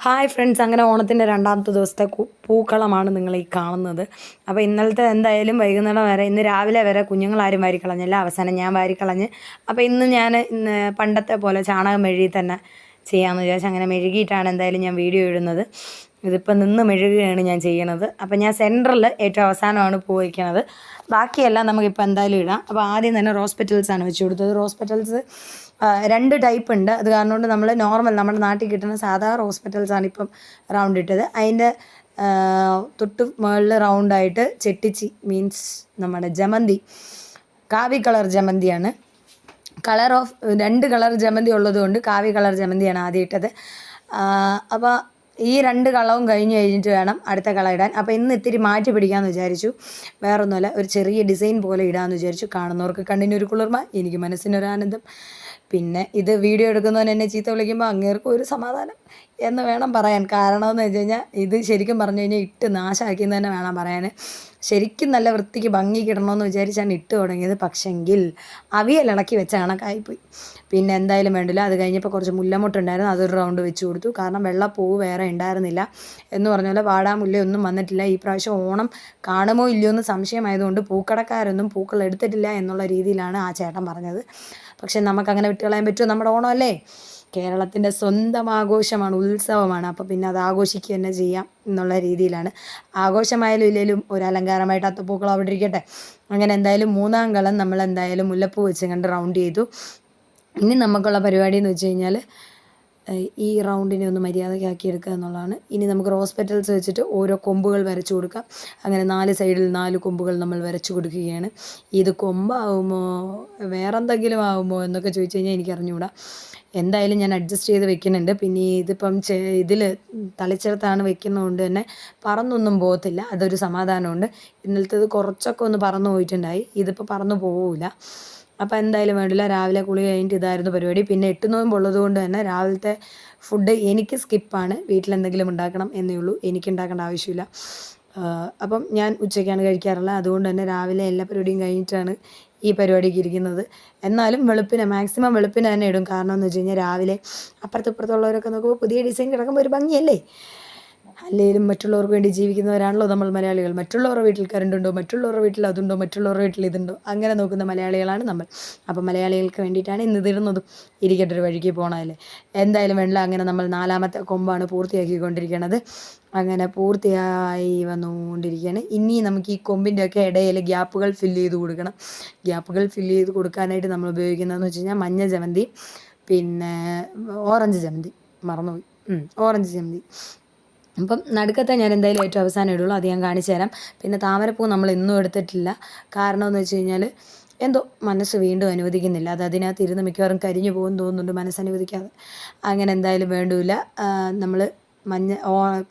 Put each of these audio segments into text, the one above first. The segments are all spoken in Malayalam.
ഹായ് ഫ്രണ്ട്സ്, അങ്ങനെ ഓണത്തിൻ്റെ രണ്ടാമത്തെ ദിവസത്തെ പൂക്കളമാണ് നിങ്ങൾ ഈ കാണുന്നത്. അപ്പോൾ ഇന്നലത്തെ എന്തായാലും വൈകുന്നേരം വരെ, ഇന്ന് രാവിലെ വരെ കുഞ്ഞുങ്ങളാരും വാരിക്കളഞ്ഞില്ല. അവസാനം ഞാൻ വാരിക്കളഞ്ഞ്. അപ്പോൾ ഇന്ന് പണ്ടത്തെ പോലെ ചാണകം മെഴുകി തന്നെ ചെയ്യാമെന്ന് വിചാരിച്ചു. അങ്ങനെ മെഴുകിയിട്ടാണ് എന്തായാലും ഞാൻ വീഡിയോ ഇടുന്നത്. ഇതിപ്പോൾ നിന്ന് മെഴുകുകയാണ് ഞാൻ ചെയ്യണത്. അപ്പോൾ ഞാൻ സെൻറ്ററിൽ ഏറ്റവും അവസാനമാണ് പൂ വയ്ക്കണത്. ബാക്കിയെല്ലാം നമുക്കിപ്പോൾ എന്തായാലും ഇടാം. അപ്പോൾ ആദ്യം തന്നെ റോസ് പെറ്റൽസാണ് വെച്ച് കൊടുത്തത്. റോസ് പെറ്റൽസ് രണ്ട് ടൈപ്പ് ഉണ്ട്. അത് കാരണം കൊണ്ട് നമ്മൾ നോർമൽ നമ്മുടെ നാട്ടിൽ കിട്ടുന്ന സാധാ റോസ് പെറ്റൽസാണ് ഇപ്പം റൗണ്ട് ഇട്ടത്. അതിൻ്റെ തൊട്ട് മുകളിൽ റൗണ്ടായിട്ട് ചെട്ടിച്ചി മീൻസ് നമ്മുടെ ജമന്തി, കാവി കളർ ജമന്തിയാണ്. രണ്ട് കളർ ജമന്തി ഉള്ളതുകൊണ്ട് കാവി കളർ ജമന്തിയാണ് ആദ്യം ഇട്ടത്. അപ്പോൾ ഈ രണ്ട് കളവും കഴിഞ്ഞിട്ട് വേണം അടുത്ത കളർ ഇടാൻ. അപ്പോൾ ഇന്ന് ഇത്തിരി മാറ്റി പിടിക്കാമെന്ന് വിചാരിച്ചു. വേറൊന്നുമല്ല, ഒരു ചെറിയ ഡിസൈൻ പോലെ ഇടാമെന്ന് വിചാരിച്ചു. കാണുന്നവർക്ക് കണ്ണിനൊരു കുളിർമ, എനിക്ക് മനസ്സിനൊരാനന്ദം. പിന്നെ ഇത് വീഡിയോ എടുക്കുന്നവൻ എന്നെ ചീത്ത വിളിക്കുമ്പോൾ അങ്ങേർക്കും ഒരു സമാധാനം എന്ന് വേണം പറയാൻ. കാരണമെന്ന് വെച്ച് കഴിഞ്ഞാൽ ഇത് ശരിക്കും പറഞ്ഞു കഴിഞ്ഞാൽ ഇട്ട് നാശമാക്കിയെന്ന് തന്നെ വേണം പറയാൻ. ശരിക്കും നല്ല വൃത്തിക്ക് ഭംഗി കിടണമെന്ന് വിചാരിച്ചാണ് ഇട്ട് തുടങ്ങിയത്. പക്ഷെങ്കിൽ അവിയലിളക്കി വെച്ച കണക്കായിപ്പോയി. പിന്നെ എന്തായാലും വേണ്ടില്ല. അത് കഴിഞ്ഞപ്പോൾ കുറച്ച് മുല്ലമുട്ടുണ്ടായിരുന്നു, അതൊരു റൗണ്ട് വെച്ച് കൊടുത്തു. കാരണം വെള്ളപ്പൂവ് വേറെ ഉണ്ടായിരുന്നില്ല. എന്ന് പറഞ്ഞ പോലെ വാടാമുല്ലയൊന്നും വന്നിട്ടില്ല. ഈ പ്രാവശ്യം ഓണം കാണുമോ ഇല്ലയോ എന്ന് സംശയമായതുകൊണ്ട് പൂക്കടക്കാരൊന്നും പൂക്കൾ എടുത്തിട്ടില്ല എന്നുള്ള രീതിയിലാണ് ആ ചേട്ടൻ പറഞ്ഞത്. പക്ഷെ നമുക്കങ്ങനെ വിട്ടുകളയാൻ പറ്റുമോ? നമ്മുടെ ഓണമല്ലേ, കേരളത്തിൻ്റെ സ്വന്തം ആഘോഷമാണ്, ഉത്സവമാണ്. അപ്പോൾ പിന്നെ അത് ആഘോഷിക്കുക തന്നെ ചെയ്യാം എന്നുള്ള രീതിയിലാണ്. ആഘോഷമായാലും ഇല്ലെങ്കിലും ഒരു അലങ്കാരമായിട്ട് അത്തപ്പൂക്കളം അവിടെ ഇരിക്കട്ടെ. അങ്ങനെ എന്തായാലും മൂന്നാം കളം നമ്മൾ എന്തായാലും മുല്ലപ്പൂ വെച്ച് കണ്ട് റൗണ്ട് ചെയ്തു. ഇനി നമുക്കുള്ള പരിപാടി എന്ന് വെച്ച് കഴിഞ്ഞാൽ ഈ റൗണ്ടിനെ ഒന്ന് മര്യാദയ്ക്കാക്കി എടുക്കുക എന്നുള്ളതാണ്. ഇനി നമുക്ക് റോസ് പെറ്റൽസ് വെച്ചിട്ട് ഓരോ കൊമ്പുകൾ വരച്ചു കൊടുക്കാം. അങ്ങനെ 4 സൈഡിൽ 4 കൊമ്പുകൾ നമ്മൾ വരച്ചു കൊടുക്കുകയാണ്. ഇത് കൊമ്പാവുമോ വേറെ എന്തെങ്കിലും ആവുമോ എന്നൊക്കെ ചോദിച്ചു കഴിഞ്ഞാൽ എനിക്കറിഞ്ഞുകൂടാ. എന്തായാലും ഞാൻ അഡ്ജസ്റ്റ് ചെയ്ത് വെക്കുന്നുണ്ട്. പിന്നെ ഇതിപ്പം ഇതിൽ തളിച്ചെടുത്താണ് വെക്കുന്നതുകൊണ്ട് തന്നെ പറന്നൊന്നും പോകത്തില്ല, അതൊരു സമാധാനമുണ്ട്. ഇന്നലത്തേത് കുറച്ചൊക്കെ ഒന്ന് പറന്നു പോയിട്ടുണ്ടായി, ഇതിപ്പോൾ പറന്നു പോവില്ല. അപ്പോൾ എന്തായാലും വേണ്ടില്ല. രാവിലെ കുളി കഴിഞ്ഞിട്ട് ഇതായിരുന്നു പരിപാടി. പിന്നെ 8 നോയമ്പുള്ളത് കൊണ്ട് തന്നെ രാവിലത്തെ ഫുഡ് എനിക്ക് സ്കിപ്പാണ്. വീട്ടിലെന്തെങ്കിലും ഉണ്ടാക്കണം എന്നേ ഉള്ളൂ, എനിക്ക് ഉണ്ടാക്കേണ്ട ആവശ്യമില്ല. അപ്പം ഞാൻ ഉച്ചയ്ക്കാണ് കഴിക്കാറുള്ളത്. അതുകൊണ്ട് തന്നെ രാവിലെ എല്ലാ പരിപാടിയും കഴിഞ്ഞിട്ടാണ് ഈ പരിപാടിക്ക് ഇരിക്കുന്നത്. എന്നാലും മാക്സിമം വെളുപ്പിന് തന്നെ ഇടും. കാരണം എന്ന് വെച്ച് കഴിഞ്ഞാൽ രാവിലെ അപ്പുറത്തുള്ളവരൊക്കെ നോക്കുമ്പോൾ പുതിയ ഡിസൈൻ കിടക്കുമ്പോൾ ഒരു ഭംഗിയല്ലേ. അല്ലെങ്കിലും മറ്റുള്ളവർക്ക് വേണ്ടി ജീവിക്കുന്നവരാണല്ലോ നമ്മൾ മലയാളികൾ. മറ്റുള്ളവരുടെ വീട്ടിൽ കറണ്ടുണ്ടോ, മറ്റുള്ളവരുടെ വീട്ടിൽ അതുണ്ടോ, മറ്റുള്ളവരുടെ വീട്ടിൽ ഇതുണ്ടോ, അങ്ങനെ നോക്കുന്ന മലയാളികളാണ് നമ്മൾ. അപ്പോൾ മലയാളികൾക്ക് വേണ്ടിയിട്ടാണ് ഇന്ന് ഇതിടുന്നതും. ഇരിക്കട്ടെ, ഒരു വഴിക്ക് പോകണമല്ലേ. എന്തായാലും വേണ്ട. അങ്ങനെ നമ്മൾ 4ാമത്തെ കൊമ്പാണ് പൂർത്തിയാക്കിക്കൊണ്ടിരിക്കുന്നത്. അങ്ങനെ പൂർത്തിയായി വന്നുകൊണ്ടിരിക്കുകയാണ്. ഇനി നമുക്ക് ഈ കൊമ്പിൻ്റെയൊക്കെ ഇടയിൽ ഗ്യാപ്പുകൾ ഫില്ല് ചെയ്ത് കൊടുക്കണം. ഗ്യാപ്പുകൾ ഫില്ല് ചെയ്ത് കൊടുക്കാനായിട്ട് നമ്മൾ ഉപയോഗിക്കുന്നതെന്ന് വെച്ച് കഴിഞ്ഞാൽ മഞ്ഞ ജമന്തി, പിന്നെ ഓറഞ്ച് ജമന്തി, മറന്നുപോയി, ഓറഞ്ച് ജമന്തി. അപ്പം നടുക്കത്തെ ഞാൻ എന്തായാലും ഏറ്റവും അവസാനം ഇടുള്ളൂ, അത് ഞാൻ കാണിച്ചു തരാം. പിന്നെ താമരപ്പൂ നമ്മൾ ഇന്നും എടുത്തിട്ടില്ല. കാരണം എന്ന് വെച്ച് കഴിഞ്ഞാൽ എന്തോ മനസ്സ് വീണ്ടും അനുവദിക്കുന്നില്ല. അത് അതിനകത്ത് ഇരുന്ന് മിക്കവാറും കരിഞ്ഞു പോകുമെന്ന് തോന്നുന്നുണ്ട്, മനസ്സനുവദിക്കാതെ. അങ്ങനെ എന്തായാലും വേണ്ടില്ല. നമ്മൾ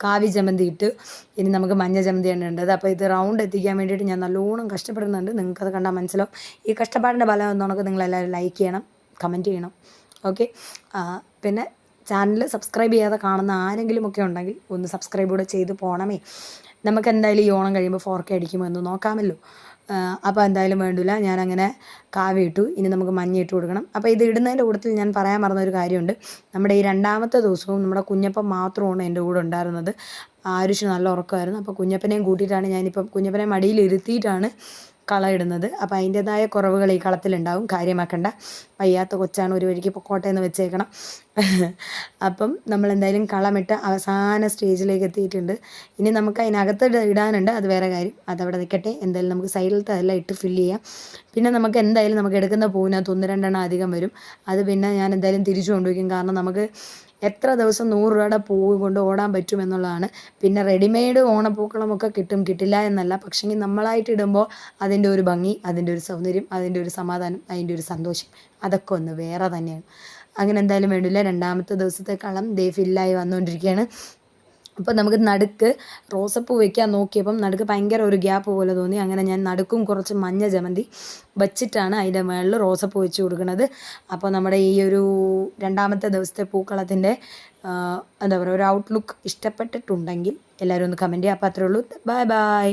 കാവി ജമന്തി ഇട്ട് ഇനി നമുക്ക് മഞ്ഞ ജമന്തിയാണ് ഉണ്ടത്. അപ്പോൾ ഇത് റൗണ്ട് എത്തിക്കാൻ വേണ്ടിയിട്ട് ഞാൻ നല്ലോണം കഷ്ടപ്പെടുന്നുണ്ട്. നിങ്ങൾക്കത് കണ്ടാൽ മനസ്സിലാവും. ഈ കഷ്ടപ്പാടിൻ്റെ ഫലം എന്നൊക്കെ നിങ്ങളെല്ലാവരും ലൈക്ക് ചെയ്യണം, കമൻറ്റ് ചെയ്യണം. ഓക്കെ. പിന്നെ ചാനൽ സബ്സ്ക്രൈബ് ചെയ്യാതെ കാണുന്ന ആരെങ്കിലുമൊക്കെ ഉണ്ടെങ്കിൽ ഒന്ന് സബ്സ്ക്രൈബ് കൂടെ ചെയ്ത് പോകണമേ. നമുക്ക് എന്തായാലും ഈ ഓണം കഴിയുമ്പോൾ 4K അടിക്കുമോ എന്ന് നോക്കാമല്ലോ. അപ്പോൾ എന്തായാലും വേണ്ടില്ല. ഞാനങ്ങനെ കാവി ഇട്ടു. ഇനി നമുക്ക് മഞ്ഞ ഇട്ട് കൊടുക്കണം. അപ്പോൾ ഇത് ഇടുന്നതിൻ്റെ കൂട്ടത്തിൽ ഞാൻ പറയാൻ മറന്നൊരു കാര്യമുണ്ട്. നമ്മുടെ ഈ 2ാമത്തെ ദിവസവും നമ്മുടെ കുഞ്ഞപ്പൻ മാത്രമാണ് എൻ്റെ കൂടെ ഉണ്ടായിരുന്നത്. ആരുഷ് നല്ല ഉറക്കമായിരുന്നു. അപ്പോൾ കുഞ്ഞപ്പനെയും കൂട്ടിയിട്ടാണ് ഞാനിപ്പം കുഞ്ഞപ്പനെ മടിയിൽ ഇരുത്തിയിട്ടാണ് കള ഇടുന്നത്. അപ്പോൾ അതിൻ്റേതായ കുറവുകൾ ഈ കളത്തിലുണ്ടാവും, കാര്യമാക്കണ്ട. വയ്യാത്ത കൊച്ചാണ്, ഒരു വഴിക്ക് പൊക്കോട്ടെ എന്ന് വെച്ചേക്കണം. അപ്പം നമ്മളെന്തായാലും കളമിട്ട് അവസാന സ്റ്റേജിലേക്ക് എത്തിയിട്ടുണ്ട്. ഇനി നമുക്ക് അതിനകത്ത് ഇടാനുണ്ട്, അത് വേറെ കാര്യം, അതവിടെ നിൽക്കട്ടെ. എന്തായാലും നമുക്ക് സൈഡിലത്തെ അതെല്ലാം ഇട്ട് ഫില്ല് ചെയ്യാം. പിന്നെ നമുക്ക് എന്തായാലും നമുക്ക് എടുക്കുന്ന പൂവിനകത്ത് 1-2 അധികം വരും. അത് പിന്നെ ഞാൻ എന്തായാലും തിരിച്ചു കൊണ്ടുവയ്ക്കും. കാരണം നമുക്ക് എത്ര ദിവസം 100 രൂപയുടെ പൂവ് കൊണ്ട് ഓടാൻ പറ്റുമെന്നുള്ളതാണ്. പിന്നെ റെഡിമെയ്ഡ് ഓണപ്പൂക്കളമൊക്കെ കിട്ടും, കിട്ടില്ല എന്നല്ല. പക്ഷെങ്കിൽ നമ്മളായിട്ട് ഇടുമ്പോൾ അതിൻ്റെ ഒരു ഭംഗി, അതിൻ്റെ ഒരു സൗന്ദര്യം, അതിൻ്റെ ഒരു സമാധാനം, അതിൻ്റെ ഒരു സന്തോഷം, അതൊക്കെ ഒന്ന് വേറെ തന്നെയാണ്. അങ്ങനെ എന്തായാലും വേണ്ടില്ല. 2ാമത്തെ ദിവസത്തെ കളം ദേ ഫില്ലായി വന്നുകൊണ്ടിരിക്കുകയാണ്. അപ്പോൾ നമുക്ക് നടുക്ക് റോസപ്പൂ വയ്ക്കാൻ നോക്കിയപ്പം നടുക്ക് ഭയങ്കര ഒരു ഗ്യാപ്പ് പോലെ തോന്നി. അങ്ങനെ ഞാൻ നടുക്കും കുറച്ച് മഞ്ഞ ജമന്തി വച്ചിട്ടാണ് അതിൻ്റെ മുകളിൽ റോസപ്പൂ വെച്ച് കൊടുക്കുന്നത്. അപ്പോൾ നമ്മുടെ ഈ ഒരു 2ാമത്തെ ദിവസത്തെ പൂക്കളത്തിൻ്റെ എന്താ പറയുക, ഒരു ഔട്ട്ലുക്ക് ഇഷ്ടപ്പെട്ടിട്ടുണ്ടെങ്കിൽ എല്ലാവരും ഒന്ന് കമൻറ്റ് ചെയ്യുക. അപ്പോൾ അത്രേ ഉള്ളൂ. Bye bye.